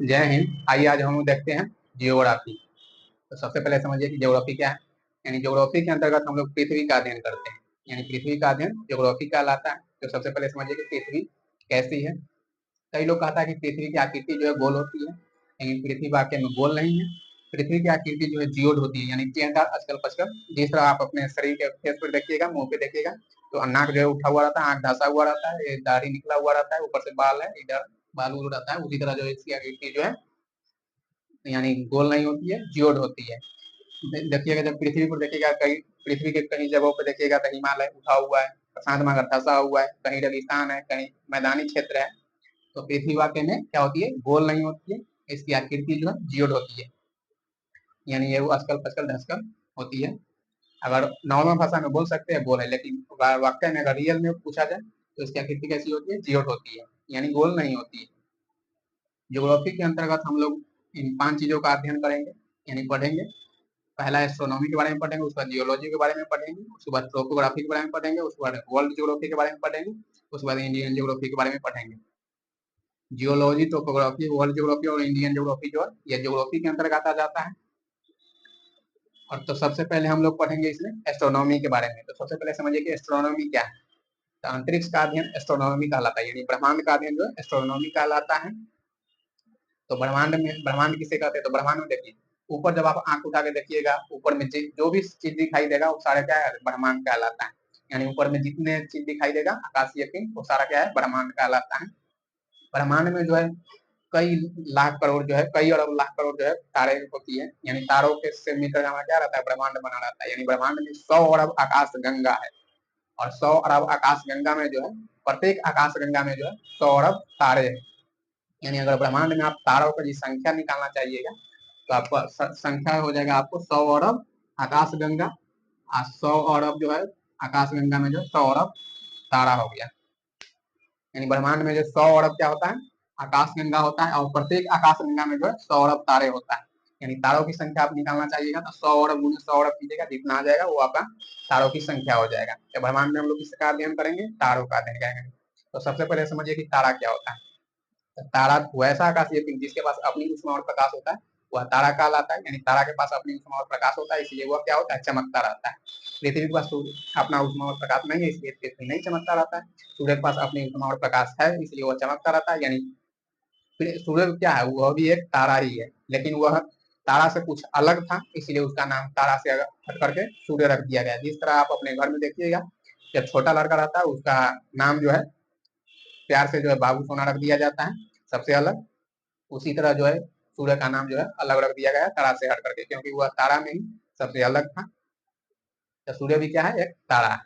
जय हिंद। आइए आज हम लोग देखते हैं जियोग्राफी। तो सबसे पहले समझिए कि ज्योग्राफी क्या है। यानी ज्योग्राफी के अंतर्गत हम लोग पृथ्वी का अध्ययन करते हैं। यानी पृथ्वी का अध्ययन ज्योग्राफी कहलाता है। तो सबसे पहले समझिए कि पृथ्वी कैसी है। कई लोग कहता है कि पृथ्वी की आकृति जो है गोल होती है, लेकिन पृथ्वी वाकई में गोल नहीं है। पृथ्वी की आकृति जो है जियोड होती है, यानी टेढ़ा अचकल पचकल। जिस तरह आप अपने शरीर के फेस पर देखिएगा, मुंह पे देखिएगा, तो नाक जो है उठा हुआ रहता है, आंख धंसा हुआ रहता है, ये दाढ़ी निकला हुआ रहता है, ऊपर से बाल है, इधर बाल उल रहता है। उसी तरह जो है इसकी आकृति जो है यानी गोल नहीं होती है, जियोड होती है। देखिएगा जब पृथ्वी पर देखिएगा, कहीं पृथ्वी के कहीं जगहों पर देखिएगा तो हिमालय उठा हुआ है, प्रशांत महासागर धंसा हुआ है, कहीं रेगिस्तान है, कहीं मैदानी क्षेत्र है। तो पृथ्वी वाकई में क्या होती है, गोल नहीं होती है। इसकी आकृति जो है जियोड होती है, यानी ये अचकल पचकल धसकल होती है। अगर नॉर्मल भाषा में बोल सकते हैं गोल है, लेकिन वाकई में अगर रियल में पूछा जाए तो इसकी आकृति कैसी होती है, जियोड होती है, यानी गोल नहीं होती है। ज्योग्राफी के अंतर्गत हम लोग इन 5 चीजों का अध्ययन करेंगे, यानी पढ़ेंगे। पहला एस्ट्रोनॉमी के बारे में पढ़ेंगे, उसके बाद जियोलॉजी के बारे में पढ़ेंगे, उसके बाद टोपोग्राफी के बारे में पढ़ेंगे, उसके बाद वर्ल्ड ज्योग्राफी के बारे में पढ़ेंगे, उसके बाद इंडियन ज्योग्राफी के बारे में पढ़ेंगे। जियोलॉजी, टोपोग्राफी, वर्ल्ड ज्योग्राफी और इंडियन ज्योग्राफी जो है ये ज्योग्राफी के अंतर्गत आ जाता है। और तो सबसे पहले हम लोग पढ़ेंगे इसमें एस्ट्रोनॉमी के बारे में। तो सबसे पहले समझिए कि एस्ट्रोनॉमी क्या है। तो अंतरिक्ष का अध्ययन एस्ट्रोनॉमी कहलाता है, यानी ब्रह्मांड का अध्ययन जो है एस्ट्रोनॉमी कहलाता है। तो ब्रह्मांड किसे कहते हैं, तो ब्रह्मांड में देखिए, ऊपर जब आप आंख उठा के देखिएगा, ऊपर में जो भी चीज दिखाई देगा वो सारा क्या है, ब्रह्मांड कहलाता है। यानी ऊपर में जितने चीज दिखाई देगा आकाशीय पिंड, वो सारा क्या है, ब्रह्मांड कहलाता है। ब्रह्मांड में जो है कई लाख करोड़ जो है, कई अरब लाख करोड़ जो है तारे होती है। यानी तारों के से मिलकर हमारा क्या रहता है, ब्रह्मांड बना रहता है। यानी ब्रह्मांड में 100 अरब आकाश गंगा है, और 100 अरब आकाश गंगा में जो है, प्रत्येक आकाश गंगा में जो है 100 अरब तारे हैं। यानी अगर ब्रह्मांड में आप तारों की संख्या निकालना चाहिएगा तो आपका संख्या हो जाएगा आपको 100 अरब आकाश गंगा, और 100 अरब जो है आकाश गंगा में जो 100 अरब तारा हो गया। यानी ब्रह्मांड में जो 100 अरब क्या होता है, आकाश गंगा होता है, और प्रत्येक आकाश गंगा में जो है 100 अरब तारे होता है। यानी तारों की संख्या आप निकालना चाहिएगा तो 100 अरब गुने 100 अरब कीजिएगा, जितना आ जाएगा वो आपका तारों की संख्या हो जाएगा। तो ब्रह्मांड में हम लोग किसका अध्ययन करेंगे, तारों का अध्ययन करेंगे। तो सबसे पहले समझिए कि तारा क्या होता है। तारा वैसा आकाशीय पिंड जिसके पास अपनी ऊष्मा और प्रकाश होता है, वह तारा कहलाता है। यानी तारा के पास अपनी ऊष्मा और प्रकाश होता है, इसलिए वह क्या होता है, चमकता रहता है। पृथ्वी के पास अपना ऊष्मा और प्रकाश नहीं है, इसलिए पृथ्वी नहीं चमकता रहता है। सूर्य के पास अपनी ऊष्मा और प्रकाश है, इसलिए वह चमकता रहता है। यानी सूर्य क्या है, वह भी एक तारा ही है, लेकिन वह तारा से कुछ अलग था, इसलिए उसका नाम तारा से हट करके सूर्य रख दिया गया। जिस तरह आप अपने घर में देखिएगा, जब छोटा लड़का रहता है उसका नाम जो है प्यार से जो है बाबू सोना रख दिया जाता है, सबसे अलग। उसी तरह जो है सूर्य का नाम जो है अलग रख दिया गया है, तारा से हट करके, क्योंकि वह तारा में ही सबसे अलग था। तो सूर्य भी क्या है, एक तारा है।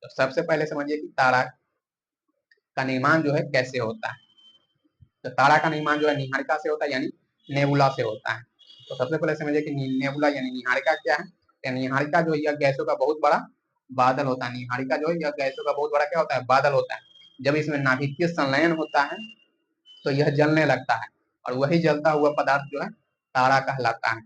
तो सबसे पहले समझिए कि तारा का निर्माण जो है कैसे होता है। तो तारा का निर्माण जो है निहारिका से होता है, यानी नेबुला से होता है। तो सबसे पहले समझिए कि नेबुला यानी निहारिका क्या है। यानी निहारिका जो है यह गैसों का बहुत बड़ा बादल होता है। निहारिका जो है यह गैसों का बहुत बड़ा क्या होता है, बादल होता है। जब इसमें नाभिकीय संलयन होता है तो यह जलने लगता है, और वही जलता हुआ पदार्थ जो है तारा कहलाता है।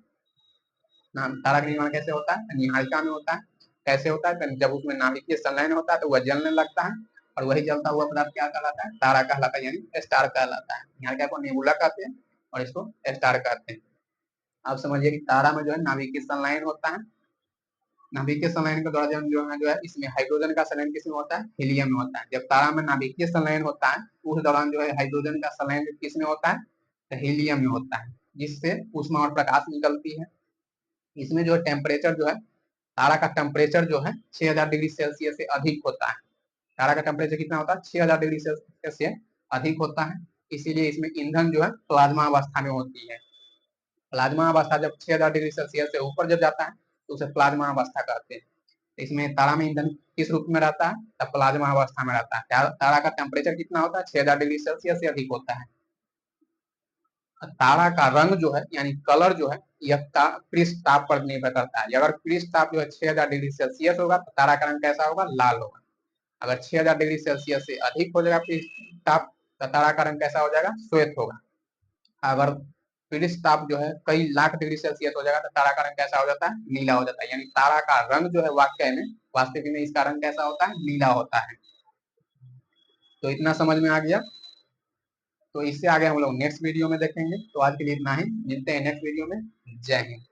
तारा का निर्माण कैसे होता है, निहारिका में होता है। कैसे होता है, जब उसमें नाभिकीय संलयन होता है तो वह जलने लगता है, और वही जलता हुआ पदार्थ क्या कहलाता है, तारा कहलाता है, यानी स्टार कहलाता है। निहारिका को नेबुला कहते हैं और इसको स्टार कहते हैं। आप समझिए कि तारा में जो है नाभिकीय संलयन होता है। नाभिकीय संलयन के दौरान जो है इसमें हाइड्रोजन का संलयन किसमें होता है, हीलियम में होता है। जब तारा में नाभिकीय संलयन होता है उस दौरान जो है हाइड्रोजन का संलयन किसमें होता है, तो हीलियम में होता है, जिससे ऊष्मा और प्रकाश निकलती है। इसमें जो टेम्परेचर जो है, तारा का टेम्परेचर जो है 6000 डिग्री सेल्सियस से अधिक होता है। तारा का टेम्परेचर कितना होता है, 6000 डिग्री सेल्सियस से अधिक होता है। इसीलिए इसमें ईंधन जो है प्लाज्मा अवस्था में होती है। प्लाज्मा अवस्था जब 6000 डिग्री सेल्सियस से ऊपर जब जाता है तो उसे प्लाज्मा अवस्था कहते हैं। इसमें तारा में ईंधन किस रूप में रहता है, तब प्लाज्मा अवस्था में रहता है। तारा का टेम्परेचर कितना होता है, 6000 डिग्री सेल्सियस से अधिक होता है। तारा का रंग जो है, यानी कलर जो है, यह पृष्ठ ताप पर निर्भर करता है। अगर पृष्ठ ताप जो है 6000 डिग्री सेल्सियस होगा तो तारा का रंग कैसा होगा, लाल होगा। अगर 6000 डिग्री सेल्सियस से अधिक हो जाएगा पृष्ठ ताप तो तारा का रंग कैसा हो जाएगा, श्वेत होगा। अगर पृष्ठ ताप जो है कई लाख डिग्री सेल्सियस हो जाएगा तो तारा का रंग कैसा हो जाता है, नीला हो जाता है। यानी तारा का रंग जो है वाकई में वास्तविक में इसका रंग कैसा होता है, नीला होता है। तो इतना समझ में आ गया। तो इससे आगे हम लोग नेक्स्ट वीडियो में देखेंगे। तो आज के लिए इतना ही, मिलते हैं नेक्स्ट वीडियो में। जय हिंद।